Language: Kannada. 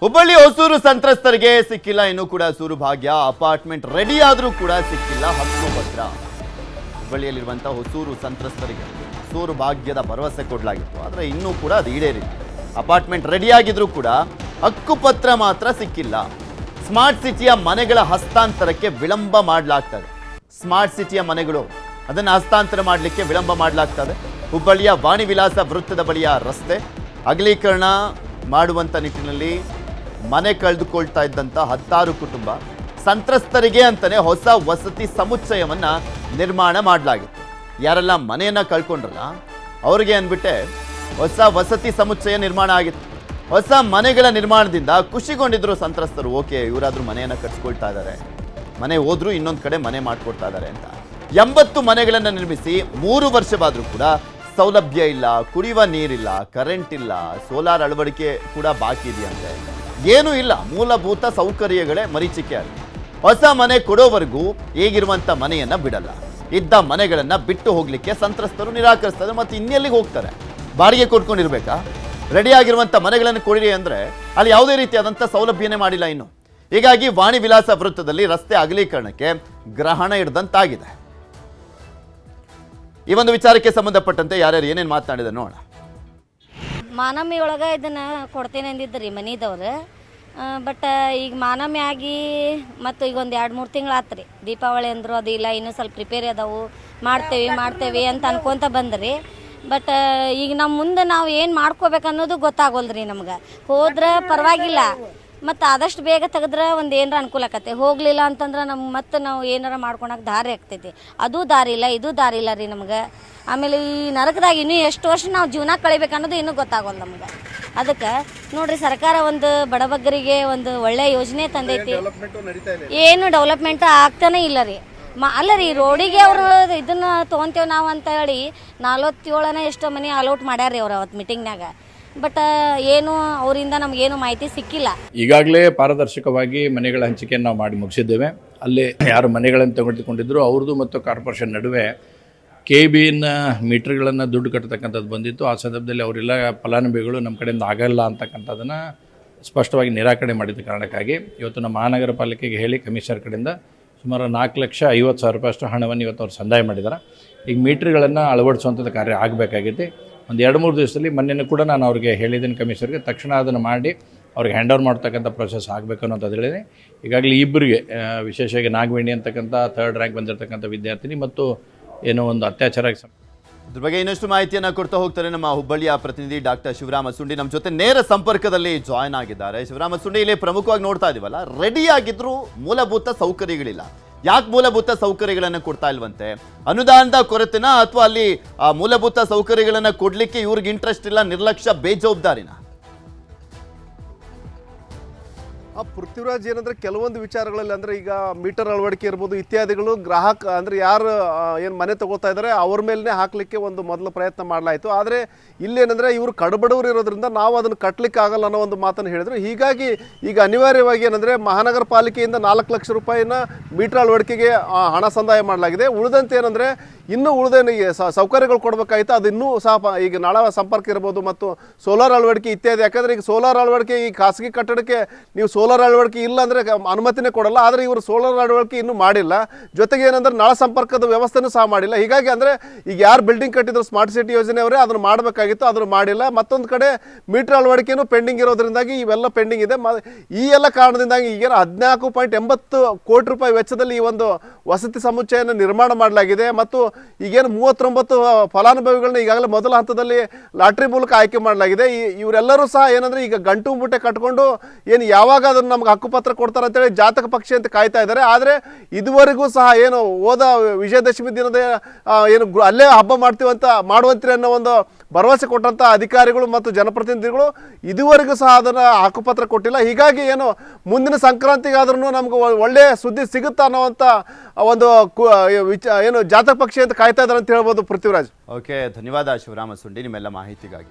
ಹುಬ್ಬಳ್ಳಿ ಹೊಸೂರು ಸಂತ್ರಸ್ತರಿಗೆ ಸಿಕ್ಕಿಲ್ಲ ಇನ್ನೂ ಕೂಡ ಸೂರು ಭಾಗ್ಯ ಅಪಾರ್ಟ್ಮೆಂಟ್ ರೆಡಿ ಆದರೂ ಕೂಡ ಸಿಕ್ಕಿಲ್ಲ ಹಕ್ಕುಪತ್ರ. ಹುಬ್ಬಳ್ಳಿಯಲ್ಲಿರುವಂತಹ ಹೊಸೂರು ಸಂತ್ರಸ್ತರಿಗೆ ಸೂರು ಭಾಗ್ಯದ ಭರವಸೆ ಕೊಡಲಾಗಿತ್ತು, ಆದರೆ ಇನ್ನೂ ಕೂಡ ಅದು ಈಡೇರಿಲ್ಲ. ಅಪಾರ್ಟ್ಮೆಂಟ್ ರೆಡಿ ಆಗಿದ್ರೂ ಕೂಡ ಹಕ್ಕುಪತ್ರ ಮಾತ್ರ ಸಿಕ್ಕಿಲ್ಲ. ಸ್ಮಾರ್ಟ್ ಸಿಟಿಯ ಮನೆಗಳ ಹಸ್ತಾಂತರಕ್ಕೆ ವಿಳಂಬ ಮಾಡಲಾಗ್ತದೆ. ಸ್ಮಾರ್ಟ್ ಸಿಟಿಯ ಮನೆಗಳು ಅದನ್ನು ಹಸ್ತಾಂತರ ಮಾಡಲಿಕ್ಕೆ ವಿಳಂಬ ಮಾಡಲಾಗ್ತದೆ. ಹುಬ್ಬಳ್ಳಿಯ ವಾಣಿ ವಿಲಾಸ ವೃತ್ತದ ಬಳಿಯ ರಸ್ತೆ ಅಗಲೀಕರಣ ಮಾಡುವಂಥ ನಿಟ್ಟಿನಲ್ಲಿ ಮನೆ ಕಳೆದುಕೊಳ್ತಾ ಇದ್ದಂಥ 10 ಕುಟುಂಬ ಸಂತ್ರಸ್ತರಿಗೆ ಅಂತಲೇ ಹೊಸ ವಸತಿ ಸಮುಚ್ಚಯವನ್ನ ನಿರ್ಮಾಣ ಮಾಡಲಾಗಿತ್ತು. ಯಾರೆಲ್ಲ ಮನೆಯನ್ನ ಕಳ್ಕೊಂಡ್ರಲ್ಲ ಅವ್ರಿಗೆ ಅಂದ್ಬಿಟ್ಟೆ ಹೊಸ ವಸತಿ ಸಮುಚ್ಚಯ ನಿರ್ಮಾಣ ಆಗಿತ್ತು. ಹೊಸ ಮನೆಗಳ ನಿರ್ಮಾಣದಿಂದ ಖುಷಿಗೊಂಡಿದ್ರು ಸಂತ್ರಸ್ತರು. ಓಕೆ, ಇವರಾದ್ರೂ ಮನೆಯನ್ನ ಕಟ್ಸ್ಕೊಳ್ತಾ ಇದ್ದಾರೆ, ಮನೆ ಹೋದ್ರೂ ಇನ್ನೊಂದು ಕಡೆ ಮನೆ ಮಾಡ್ಕೊಡ್ತಾ ಇದ್ದಾರೆ ಅಂತ. 80 ಮನೆಗಳನ್ನು ನಿರ್ಮಿಸಿ 3 ವರ್ಷವಾದರೂ ಕೂಡ ಸೌಲಭ್ಯ ಇಲ್ಲ, ಕುಡಿಯುವ ನೀರಿಲ್ಲ, ಕರೆಂಟ್ ಇಲ್ಲ, ಸೋಲಾರ್ ಅಳವಡಿಕೆ ಕೂಡ ಬಾಕಿ ಇದೆಯಂತೆ. ಏನೂ ಇಲ್ಲ, ಮೂಲಭೂತ ಸೌಕರ್ಯಗಳೇ ಮರೀಚಿಕೆ ಆಗಿದೆ. ಹೊಸ ಮನೆ ಕೊಡೋವರೆಗೂ ಹೇಗಿರುವಂಥ ಮನೆಯನ್ನ ಬಿಡಲ್ಲ. ಇದ್ದ ಮನೆಗಳನ್ನ ಬಿಟ್ಟು ಹೋಗ್ಲಿಕ್ಕೆ ಸಂತ್ರಸ್ತರು ನಿರಾಕರಿಸ್ತಾರೆ. ಮತ್ತು ಇನ್ನೆಲ್ಲಿಗೆ ಹೋಗ್ತಾರೆ? ಬಾಡಿಗೆ ಕೊಟ್ಕೊಂಡಿರ್ಬೇಕಾ? ರೆಡಿ ಆಗಿರುವಂಥ ಮನೆಗಳನ್ನು ಕೊಡಿರಿ ಅಂದರೆ ಅಲ್ಲಿ ಯಾವುದೇ ರೀತಿಯಾದಂಥ ಸೌಲಭ್ಯನೇ ಮಾಡಿಲ್ಲ ಇನ್ನು. ಹೀಗಾಗಿ ವಾಣಿ ವಿಲಾಸ ವೃತ್ತದಲ್ಲಿ ರಸ್ತೆ ಅಗಲೀಕರಣಕ್ಕೆ ಗ್ರಹಣ ಹಿಡ್ದಂತಾಗಿದೆ. ಈ ಒಂದು ವಿಚಾರಕ್ಕೆ ಸಂಬಂಧಪಟ್ಟಂತೆ ಯಾರ್ಯಾರು ಏನೇನು ಮಾತನಾಡಿದ ನೋಡೋಣ. ಮಾನಮಿ ಒಳಗೆ ಇದನ್ನು ಕೊಡ್ತೇನೆ ಅಂದಿದ್ರಿ ಮನಿದವ್ರು. ಬಟ್ ಈಗ ಮಾನಮಿ ಆಗಿ ಮತ್ತು ಈಗ ಒಂದು 2-3 ತಿಂಗಳು ಆತು ರೀ. ದೀಪಾವಳಿ ಅಂದರು ಅದು ಇಲ್ಲ, ಇನ್ನೂ ಸ್ವಲ್ಪ ರಿಪೇರಿ ಅದಾವು, ಮಾಡ್ತೇವೆ ಅಂತ ಅನ್ಕೊಂತ ಬಂದ್ರಿ. ಬಟ್ ಈಗ ನಮ್ಮ ಮುಂದೆ ನಾವು ಏನು ಮಾಡ್ಕೋಬೇಕು ಅನ್ನೋದು ಗೊತ್ತಾಗೋಲ್ರಿ ನಮ್ಗೆ. ಹೋದ್ರೆ ಪರವಾಗಿಲ್ಲ, ಮತ್ತು ಆದಷ್ಟು ಬೇಗ ತೆಗೆದ್ರೆ ಒಂದು ಏನಾರ ಅನುಕೂಲ ಆಕತ್ತೆ. ಹೋಗಲಿಲ್ಲ ಅಂತಂದ್ರೆ ಮತ್ತೆ ನಾವು ಏನಾರ ಮಾಡ್ಕೊಳಕ್ಕೆ ದಾರಿ ಆಗ್ತೈತಿ. ಅದು ದಾರಿ ಇಲ್ಲ, ಇದು ದಾರಿ ಇಲ್ಲ ರೀ ನಮ್ಗೆ. ಆಮೇಲೆ ಈ ನರಕದಾಗ ಇನ್ನೂ ಎಷ್ಟು ವರ್ಷ ನಾವು ಜೀವನ ಕಳಿಬೇಕು ಅನ್ನೋದು ಇನ್ನೂ ಗೊತ್ತಾಗೋಲ್ಲ ನಮ್ಗೆ. ಅದಕ್ಕೆ ನೋಡ್ರಿ, ಸರ್ಕಾರ ಒಂದು ಬಡಬಗ್ಗರಿಗೆ ಒಂದು ಒಳ್ಳೆ ಯೋಜನೆ ತಂದೈತಿ. ಏನು ಡೆವಲಪ್ಮೆಂಟ್ ಆಗ್ತಾನೆ ಇಲ್ಲ ರೀ. ಅಲ್ಲ ರೀ, ರೋಡಿಗೆ ಅವರು ಇದನ್ನ ತೊಗೊಂತೇವೆ ನಾವು ಅಂತ ಹೇಳಿ 47 ಎಷ್ಟೋ ಮನೆ ಅಲೌಟ್ ಮಾಡ್ಯಾರ ರೀ ಅವ್ರು ಅವತ್ತು ಮೀಟಿಂಗ್ನಾಗ. ಬಟ್ ಏನು ಅವರಿಂದ ನಮಗೇನು ಮಾಹಿತಿ ಸಿಕ್ಕಿಲ್ಲ. ಈಗಾಗಲೇ ಪಾರದರ್ಶಕವಾಗಿ ಮನೆಗಳ ಹಂಚಿಕೆಯನ್ನು ನಾವು ಮಾಡಿ ಮುಗಿಸಿದ್ದೇವೆ. ಅಲ್ಲಿ ಯಾರು ಮನೆಗಳನ್ನು ತೆಗೆದುಕೊಂಡಿದ್ರು ಅವ್ರದ್ದು ಮತ್ತು ಕಾರ್ಪೊರೇಷನ್ ನಡುವೆ KBN ಮೀಟ್ರ್ಗಳನ್ನು ದುಡ್ಡು ಕಟ್ಟತಕ್ಕಂಥದ್ದು ಬಂದಿತ್ತು. ಆ ಸಂದರ್ಭದಲ್ಲಿ ಅವರೆಲ್ಲ ಫಲಾನುಭವಿಗಳು ನಮ್ಮ ಕಡೆಯಿಂದ ಆಗಲ್ಲ ಅಂತಕ್ಕಂಥದ್ದನ್ನು ಸ್ಪಷ್ಟವಾಗಿ ನಿರಾಕರಣೆ ಮಾಡಿದ ಕಾರಣಕ್ಕಾಗಿ ಇವತ್ತು ನಮ್ಮ ಮಹಾನಗರ ಪಾಲಿಕೆಗೆ ಹೇಳಿ ಕಮಿಷನರ್ ಕಡೆಯಿಂದ ಸುಮಾರು 4,50,000 ರೂಪಾಯಿ ಹಣವನ್ನು ಇವತ್ತು ಅವ್ರು ಸಂದಾಯ ಮಾಡಿದ್ದಾರೆ. ಈಗ ಮೀಟ್ರ್ಗಳನ್ನು ಅಳವಡಿಸುವಂಥದ್ದು ಕಾರ್ಯ ಆಗಬೇಕಾಗಿದೆ. ಒಂದು 2-3 ದಿವಸದಲ್ಲಿ ಮೊನ್ನೆ ಕೂಡ ನಾನು ಅವ್ರಿಗೆ ಹೇಳಿದ್ದೀನಿ ಕಮಿಷನರ್ಗೆ, ತಕ್ಷಣ ಅದನ್ನು ಮಾಡಿ ಅವ್ರಿಗೆ ಹ್ಯಾಂಡ್ ಓವರ್ ಮಾಡ್ತಕ್ಕಂಥ ಪ್ರೊಸೆಸ್ ಆಗಬೇಕು ಅನ್ನೋಂಥದ್ದು ಹೇಳಿದೆ. ಈಗಾಗಲೇ ಇಬ್ಬರಿಗೆ ವಿಶೇಷವಾಗಿ ನಾಗವೇಣಿ ಅಂತಕ್ಕಂಥ 3rd ರ್ಯಾಂಕ್ ಬಂದಿರತಕ್ಕಂಥ ವಿದ್ಯಾರ್ಥಿನಿ ಮತ್ತು ಏನೋ ಒಂದು ಅತ್ಯಾಚಾರ. ಇದ್ರ ಬಗ್ಗೆ ಇನ್ನಷ್ಟು ಮಾಹಿತಿಯನ್ನು ಕೊಡ್ತಾ ಹೋಗ್ತಾರೆ ನಮ್ಮ ಹುಬ್ಬಳ್ಳಿಯ ಪ್ರತಿನಿಧಿ ಡಾಕ್ಟರ್ ಶಿವರಾಮ ಸುಂಡಿ. ನಮ್ಮ ಜೊತೆ ನೇರ ಸಂಪರ್ಕದಲ್ಲಿ ಜಾಯ್ನ್ ಆಗಿದ್ದಾರೆ. ಶಿವರಾಮ ಸುಂಡಿ, ಇಲ್ಲಿ ಪ್ರಮುಖವಾಗಿ ನೋಡ್ತಾ ಇದೀವಲ್ಲ, ರೆಡಿ ಆಗಿದ್ರು ಮೂಲಭೂತ ಸೌಕರ್ಯಗಳಿಲ್ಲ. ಯಾಕೆ ಮೂಲಭೂತ ಸೌಕರ್ಯಗಳನ್ನು ಕೊಡ್ತಾ ಇಲ್ವಂತೆ? ಅನುದಾನದ ಕೊರತೆನ ಅಥವಾ ಅಲ್ಲಿ ಮೂಲಭೂತ ಸೌಕರ್ಯಗಳನ್ನು ಕೊಡ್ಲಿಕ್ಕೆ ಇವ್ರಿಗೆ ಇಂಟ್ರೆಸ್ಟ್ ಇಲ್ಲ, ನಿರ್ಲಕ್ಷ್ಯ, ಬೇಜವಾಬ್ದಾರಿನ? ಪೃಥ್ವಿರಾಜ್, ಏನಂದರೆ ಕೆಲವೊಂದು ವಿಚಾರಗಳಲ್ಲಿ ಅಂದರೆ ಈಗ ಮೀಟರ್ ಅಳವಡಿಕೆ ಇರ್ಬೋದು ಇತ್ಯಾದಿಗಳು ಗ್ರಾಹಕ ಅಂದರೆ ಯಾರು ಏನು ಮನೆ ತಗೋತಾ ಇದ್ದಾರೆ ಅವ್ರ ಮೇಲೇ ಹಾಕಲಿಕ್ಕೆ ಒಂದು ಮೊದಲು ಪ್ರಯತ್ನ ಮಾಡಲಾಯಿತು. ಆದರೆ ಇಲ್ಲೇನೆಂದರೆ ಇವರು ಕಡುಬಡವರು ಇರೋದ್ರಿಂದ ನಾವು ಅದನ್ನು ಕಟ್ಟಲಿಕ್ಕೆ ಆಗಲ್ಲ ಅನ್ನೋ ಒಂದು ಮಾತನ್ನು ಹೇಳಿದರು. ಹೀಗಾಗಿ ಈಗ ಅನಿವಾರ್ಯವಾಗಿ ಏನಂದರೆ ಮಹಾನಗರ ಪಾಲಿಕೆಯಿಂದ 4 ಲಕ್ಷ ರೂಪಾಯಿನ ಮೀಟರ್ ಅಳವಡಿಕೆಗೆ ಹಣ ಸಂದಾಯ ಮಾಡಲಾಗಿದೆ. ಉಳಿದಂತೆ ಏನಂದರೆ ಇನ್ನೂ ಉಳಿದೇನಿಗೆ ಸೌಕರ್ಯಗಳು ಕೊಡಬೇಕಾಯ್ತು. ಅದು ಇನ್ನೂ ಸಹ ಈಗ ನಾಳ ಸಂಪರ್ಕ ಇರ್ಬೋದು ಮತ್ತು ಸೋಲಾರ್ ಅಳವಡಿಕೆ ಇತ್ಯಾದಿ. ಯಾಕಂದರೆ ಈಗ ಸೋಲಾರ್ ಅಳವಡಿಕೆ ಈ ಖಾಸಗಿ ಕಟ್ಟಡಕ್ಕೆ ನೀವು ಸೋಲಾರ್ ಅಳವಡಿಕೆ ಇಲ್ಲ ಅಂದರೆ ಅನುಮತಿನೇ ಕೊಡಲ್ಲ. ಆದರೆ ಇವರು ಸೋಲಾರ್ ಅಳವಡಿಕೆ ಇನ್ನೂ ಮಾಡಿಲ್ಲ. ಜೊತೆಗೆ ಏನಂದ್ರೆ ನಳ ಸಂಪರ್ಕದ ವ್ಯವಸ್ಥೆನೂ ಸಹ ಮಾಡಿಲ್ಲ. ಹೀಗಾಗಿ ಅಂದರೆ ಈಗ ಯಾರು ಬಿಲ್ಡಿಂಗ್ ಕಟ್ಟಿದ್ರು ಸ್ಮಾರ್ಟ್ ಸಿಟಿ ಯೋಜನೆಯವರೇ ಅದನ್ನು ಮಾಡಬೇಕಾಗಿತ್ತು, ಅದನ್ನು ಮಾಡಿಲ್ಲ. ಮತ್ತೊಂದು ಕಡೆ ಮೀಟರ್ ಅಳವಡಿಕೆನೂ ಪೆಂಡಿಂಗ್ ಇರೋದ್ರಿಂದಾಗಿ ಇವೆಲ್ಲ ಪೆಂಡಿಂಗ್ ಇದೆ. ಈ ಎಲ್ಲ ಕಾರಣದಿಂದಾಗಿ ಈಗೇನು 14.80 ಕೋಟಿ ರೂಪಾಯಿ ವೆಚ್ಚದಲ್ಲಿ ಈ ಒಂದು ವಸತಿ ಸಮುಚ್ಚಯನ ನಿರ್ಮಾಣ ಮಾಡಲಾಗಿದೆ. ಮತ್ತು ಈಗೇನು 39 ಫಲಾನುಭವಿಗಳನ್ನ ಈಗಾಗಲೇ ಮೊದಲ ಹಂತದಲ್ಲಿ ಲಾಟ್ರಿ ಮೂಲಕ ಆಯ್ಕೆ ಮಾಡಲಾಗಿದೆ. ಇವರೆಲ್ಲರೂ ಸಹ ಏನಂದರೆ ಈಗ ಗಂಟು ಮುಟ್ಟೆ ಕಟ್ಕೊಂಡು ಏನು ಯಾವಾಗ ಅದನ್ನು ನಮ್ಗೆ ಹಕ್ಕುಪತ್ರ ಕೊಡ್ತಾರೆ ಅಂತೇಳಿ ಜಾತಕ ಪಕ್ಷಿ ಅಂತ ಕಾಯ್ತಾ ಇದ್ದಾರೆ. ಆದರೆ ಇದುವರೆಗೂ ಸಹ ಏನು ಹೋದ ವಿಜಯದಶಮಿ ದಿನದ ಏನು ಅಲ್ಲೇ ಹಬ್ಬ ಮಾಡುವಂತ್ರಿ ಅನ್ನೋ ಒಂದು ಭರವಸೆ ಕೊಟ್ಟಂಥ ಅಧಿಕಾರಿಗಳು ಮತ್ತು ಜನಪ್ರತಿನಿಧಿಗಳು ಇದುವರೆಗೂ ಸಹ ಅದನ್ನು ಹಕ್ಕುಪತ್ರ ಕೊಟ್ಟಿಲ್ಲ. ಹೀಗಾಗಿ ಏನು ಮುಂದಿನ ಸಂಕ್ರಾಂತಿಗಾದ್ರೂ ನಮ್ಗೆ ಒಳ್ಳೆಯ ಸುದ್ದಿ ಸಿಗುತ್ತಾ ಅನ್ನೋವಂಥ ಒಂದು ಏನು ಜಾತಕ ಪಕ್ಷಿ ಅಂತ ಕಾಯ್ತಾ ಇದ್ದಾರೆ ಅಂತ ಹೇಳ್ಬೋದು. ಪೃಥ್ವಿರಾಜ್. ಓಕೆ, ಧನ್ಯವಾದ ಶಿವರಾಮ ಸುಂಡಿ ನಿಮ್ಮೆಲ್ಲ ಮಾಹಿತಿಗಾಗಿ.